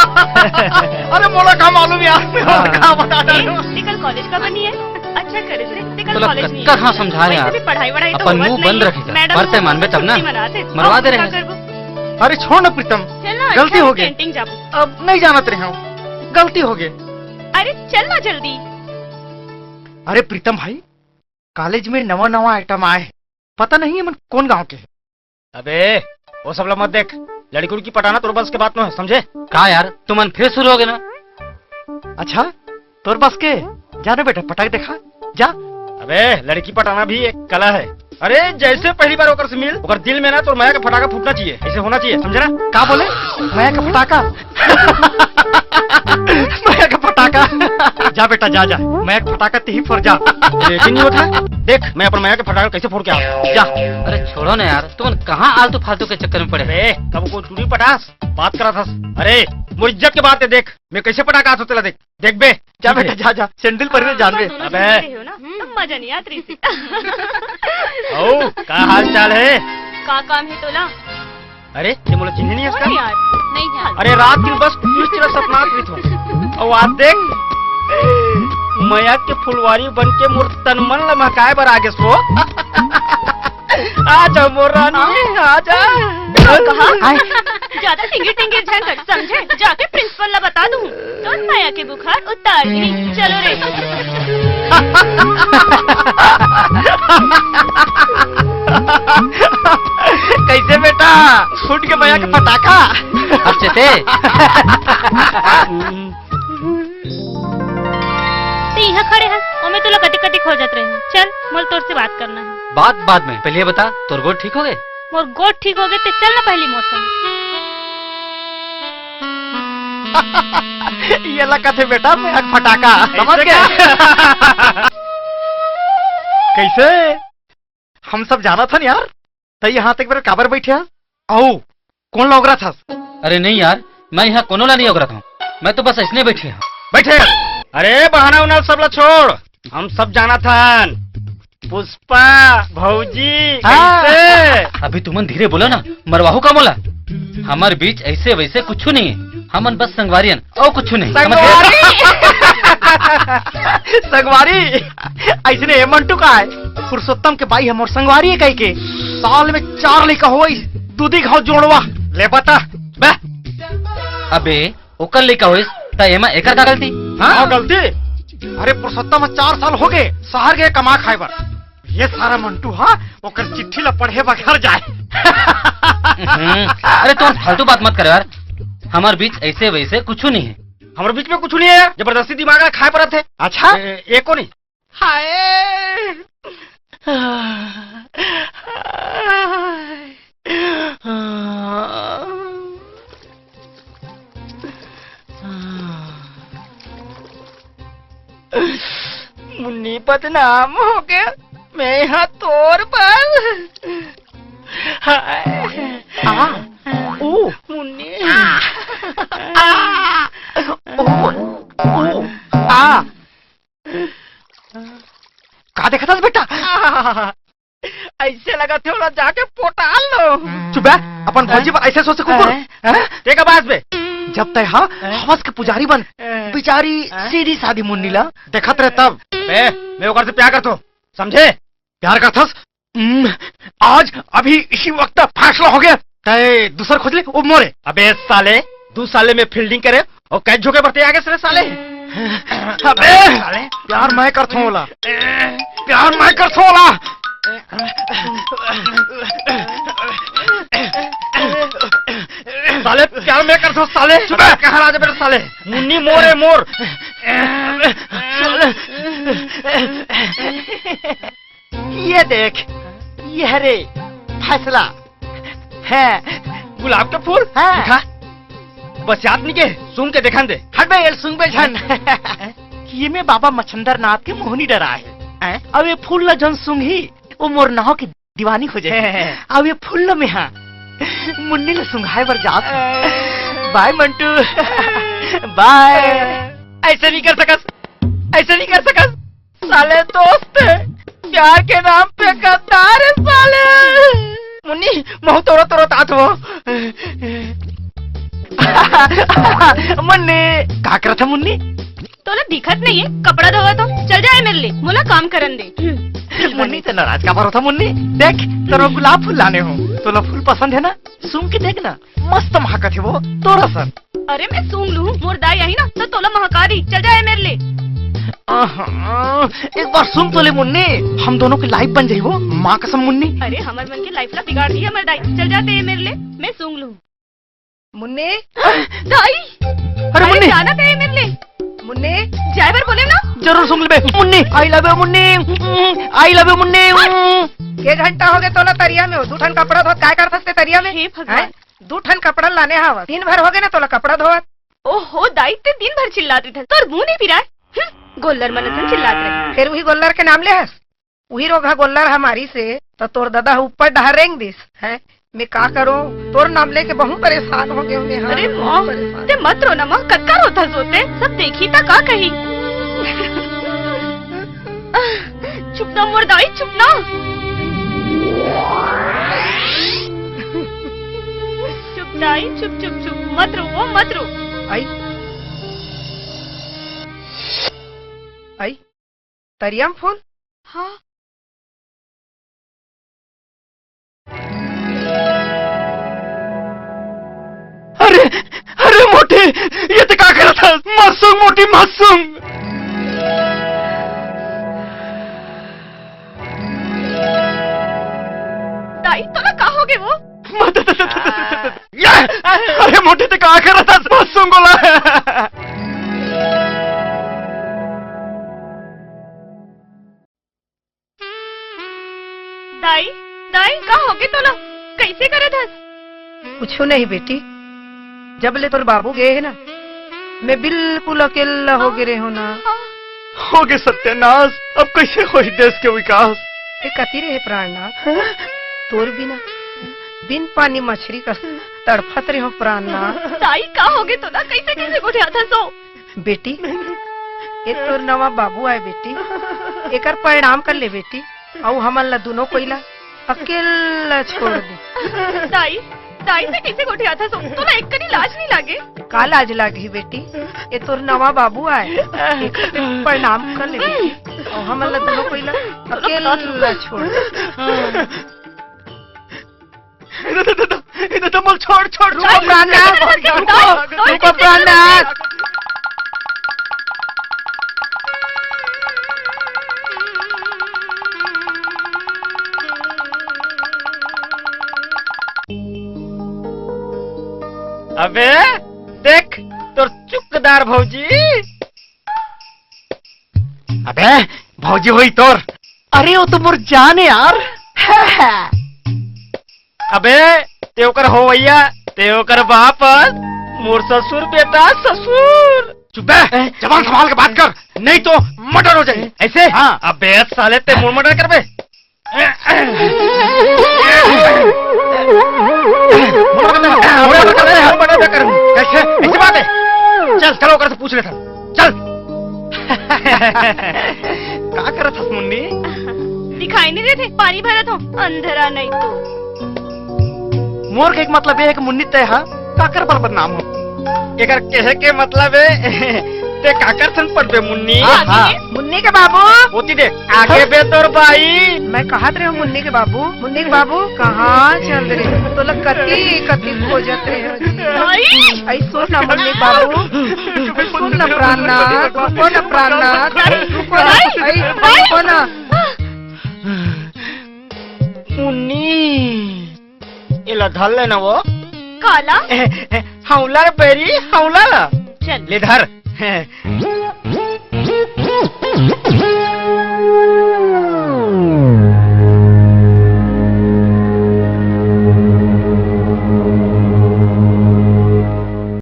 अरे मोला का मालूम यार, का बता डालो। कल कॉलेज का बनी है, अच्छा करे से कल तो कॉलेज नहीं कहाँ समझा यार, पढ़ाई वढ़ाई तो अपन मुंह बंद रखेगा, पढ़ते मान में तब ना मरवा दे रहे। अरे छोड़ ना प्रीतम, गलती हो गई, अब नहीं जानत रहे हूँ, गलती हो गई। अरे चल ना जल्दी। अरे प्रीतम भाई, कॉलेज में नवा नवा आइटम आए हैं, पता नहीं है मन कौन गांव के है। अबे वो सब मत देख, लड़की उड़की पटाना तो बस के बात न है, समझे? कहा यार तुम फिर शुरू हो गए ना। अच्छा तोर बस के, जाने बेटा पटाख देखा जा। अबे लड़की पटाना भी एक कला है। अरे जैसे पहली बार होकर से मिल, ओकर दिल में ना तो माया का फटाका फूटना चाहिए, ऐसे होना चाहिए, समझे ना? का बोले माया का फटाका? माया का फटाका? जा बेटा जा जा, माया का फटाका ही फोड़ जा। लेकिन नहीं होता, देख मैं अपना माया का फटाका कैसे फोड़ के आऊँ, जा। अरे छोड़ो ना यार, तुम कहाँ आलतू फालतू के चक्कर में पड़े। अरे कब को चूड़ी पटास बात करा था। अरे मुझे इज्जत की बात है, देख मैं कैसे पटाखा हाथ होते, देख देख बे। जा बेटा जा जा, सैंडल पर जानवे। अबे मजा नहीं आती। ओ क्या हाल चाल है? का काम है तोला? अरे ये मुझे चिन्ह नहीं है इसका? यार नहीं जान। अरे रात दिन बस कुछ तेरा सपना थी। और आप देख माया के फुलवारी बन के मोर तन मन लमकाए बर आगे सो। आजा मोर रानी आजा। कहा ज्यादा टिंगी टिंगी झंझट समझे, जाके प्रिंसिपल ला बता दूं तो माया के बुखार उतार दी। चलो रे। कैसे बेटा फूट के माया का पटाखा? अच्छे से यहाँ खड़े हैं और मैं तो कटी कटी खो जाते रहे। चल मोल तोर से बात करना है। बात बाद में, पहले ये बता तोर गोड़ ठीक हो गए? मोर गोड़ ठीक हो गए तो चल ना पहली मौसम। ये लगा थे बेटा माया का फटाका, समझ गए? कैसे हम सब जाना था यार, तो यहाँ तक मेरे काबर बैठे आओ कौन लग रहा था? अरे नहीं यार, मैं यहाँ कोनोला नहीं होगा था, मैं तो बस इसने बैठे हूँ। बैठे। अरे बहाना उना सब ला छोड़, हम सब जाना था। पुष्पा भौजी कैसे? अभी तुमन धीरे बोलो ना, मरवाहू का बोला। हमारे बीच ऐसे वैसे कुछ नहीं है, हमन बस संगवारियन और कुछ नहीं। संगवारी ऐसे हेमंटू का है, पुरुषोत्तम के भाई हम और संगवारी है कहीं के। साल में 4 लड़का हो, दूधी घाव जोड़वा ले बता बे। अबे ओकर लेका होइस ता एमा एकर का गलती? हाँ गलती? अरे पुरुषोत्तम 4 साल हो गए शहर गए कमा खाए बर, ये सारा मंटू हाँ ओकर चिट्ठी ला पढ़े बगैर जाए। अरे तुम फालतू बात मत कर यार, हमारे बीच ऐसे वैसे कुछ नहीं है। हमारे बीच में कुछ नहीं है, जबरदस्ती दिमाग खाए पर थे। अच्छा एक को नहीं। हाय मुन्नी बदनाम हो गया, मैं यहाँ तोर पर। मुन्नी कहा देखा था बेटा? ऐसे लगा थे जाके पोटाल लो। चुप है, अपन भौजी ऐसे सोचे कुकुर देखा बात पे। जब तय हाँ हवस के पुजारी बन, बेचारी सीधी सादी मुन्नी ला देखत रहे तब। मैं ओकर से प्यार करता हूँ, समझे? प्यार करथस? आज अभी इसी वक्त फैसला हो गया, तय दूसर खोज ले वो मोरे। अबे साले 2 साले में फील्डिंग करे और कैच झोंके बढ़ते आगे से साले। अबे प्यार मैं करता हूँ, प्यार मैं करता हूँ। साले प्यार मैं करता हूँ साले। कहाँ राजा बेटा साले, मुन्नी मोर है मोर। ये देख ये रे फैसला है। गुलाब का फूल है बस याद नहीं के सुन के देखा दे। हट बे सुन बे झन। ये में बाबा मच्छंदर नाथ के मोहनी डरा है। अब ये फूल न जन सुंघी वो मोर नाव की दीवानी हो जाए। अब ये फूल न में हाँ मुन्नी ने सुंघाए बर जात। Bye Mantu bye. ऐसे नहीं कर सकस, ऐसे नहीं कर सकस साले दोस्त, प्यार के नाम पे गद्दार है साले। मुन्नी महू तोरो तोरो तात वो। मुन्नी का करत है मुन्नी? तोला दिखत नहीं है कपड़ा धोवा तो चल जाए मेरे लिए मोला काम करन दे। मुन्नी तो नाराज का भरोसा मुन्नी। देख तेरा गुलाब फूल लाने हो, तोला फूल पसंद है ना? सूंघ के देख ना, मस्त महकत है वो तोरा सर। अरे मैं सूंघ लूं, मोर दाई आई ना तो तोला महका दी, चल जाए मेरे लिए। एक बार सुन तो ले मुन्नी, हम दोनों की लाइफ बन जाई वो, माँ कसम मुन्नी। अरे हमार मन की लाइफ ला बिगाड़ दी है मेरे दाई, चल जाते है मेरे लिए, मैं सूंघ लूं। मुन्ने दाई अरे मुन्नी जाना थे मेरे लिए, मुन्ने ड्राइवर बोले ना। जरूर सुन ले Munni. I love you Munni, I love you Munni. के घंटा हो गए तोला तरिया में हो, 2 ठन कपड़ा धोत काय करत हस्ते तरिया में? हे भगवान। 2 ठन कपड़ा लाने हवा, दिन भर हो गए ना तोला कपड़ा धोवत। ओहो दाई ते दिन भर चिल्लाते थे, तोर मुंह नहीं पिराए। गोल्लर मनसन चिल्लात रहे। फिर वही गोल्लर के नाम ले हस, वही रोगा गोल्लर हमारी से तो तोर दादा ऊपर डहरेंग दिस है। मैं का करूं, तोर नाम लेके बहुत परेशान हो गए मैं। अरे माँ ते मत रो ना माँ, कक्का रोता सोते सब देखी ता का कही। चुप ना मोर दाई, चुप ना। चुप दाई, चुप चुप चुप, मत रो वो मत रो। आई तरिया में फूल। हाँ अरे अरे मोटी, ये तो का करत है? मासूम मोटी मासूम। दाई तो ना का हो गए वो? अरे मोटी तो का करत है? मासूम बोला। दाई दाई का हो गए तो ना, कैसे करे था? कुछ नहीं बेटी, जब ले तोर बाबू गए है ना, मैं बिल्कुल अकेला हो गए हो ना। हो गए सत्यानाश, अब कैसे हो देश के विकास? कती रहे प्राणनाथ, तोर बिना बिन पानी मछली का तड़फत रहे हो प्राणनाथ। दाई का हो गए तो ना, कैसे कैसे उठा था सो? बेटी ये तोर नवा बाबू आए बेटी, एकर परिणाम कर ले बेटी, और हमन ला दोनों कोइला अकेला छोड़ दे। दाई दाई से कैसे उठा था सो? तो ना एक कनी लाज नहीं लागे? का लाज लागी बेटी, ये तोर नवा बाबू आए, एकर परिणाम कर ले बेटी, और हमन ला दोनों कोइला अकेला छोड़ दे। इधर तो छोड़ छोड़ रुको प्राणनाथ, रुको प्राणनाथ। अबे देख तोर चुकदार भौजी। अबे भौजी हुई तोर। अरे वो तो मोर जाने यार। अबे तेवकर हो भैया, तेवकर बाप मोर ससुर बेटा ससुर। चुप बे, जबान संभाल के बात कर, नहीं तो मर्डर हो जाए। ऐसे? हाँ। अबे साले ते मोर मर्डर कर बे। कैसे ऐसी बात है? चल चलो कर से पूछ लेता, चल। क्या करत हस मुन्नी? दिखाई नहीं देते, पानी भरा था, अंधेरा नहीं तो। मोर के एक मतलब ये है कि मुन्नी तय हा काकर पर बदनाम हो। एकर कहे के मतलब है ते काकर सन पर बे मुन्नी। हाँ। मुन्नी के बाबू, होती देख आगे बे तोर भाई। मैं कहत रहे हो मुन्नी के बाबू, मुन्नी के बाबू कहाँ चल रहे हो? तो लोग कती कती खोजत रहे हो जी। दाई आई सुन ना मुन्नी बाबू, सुन ना प्राणनाथ, रुको ना प्राणनाथ, रुको ना, आई रुको ना। मुन्नी इला धर लेना वो काला हौला बेरी हौला चल ले धर।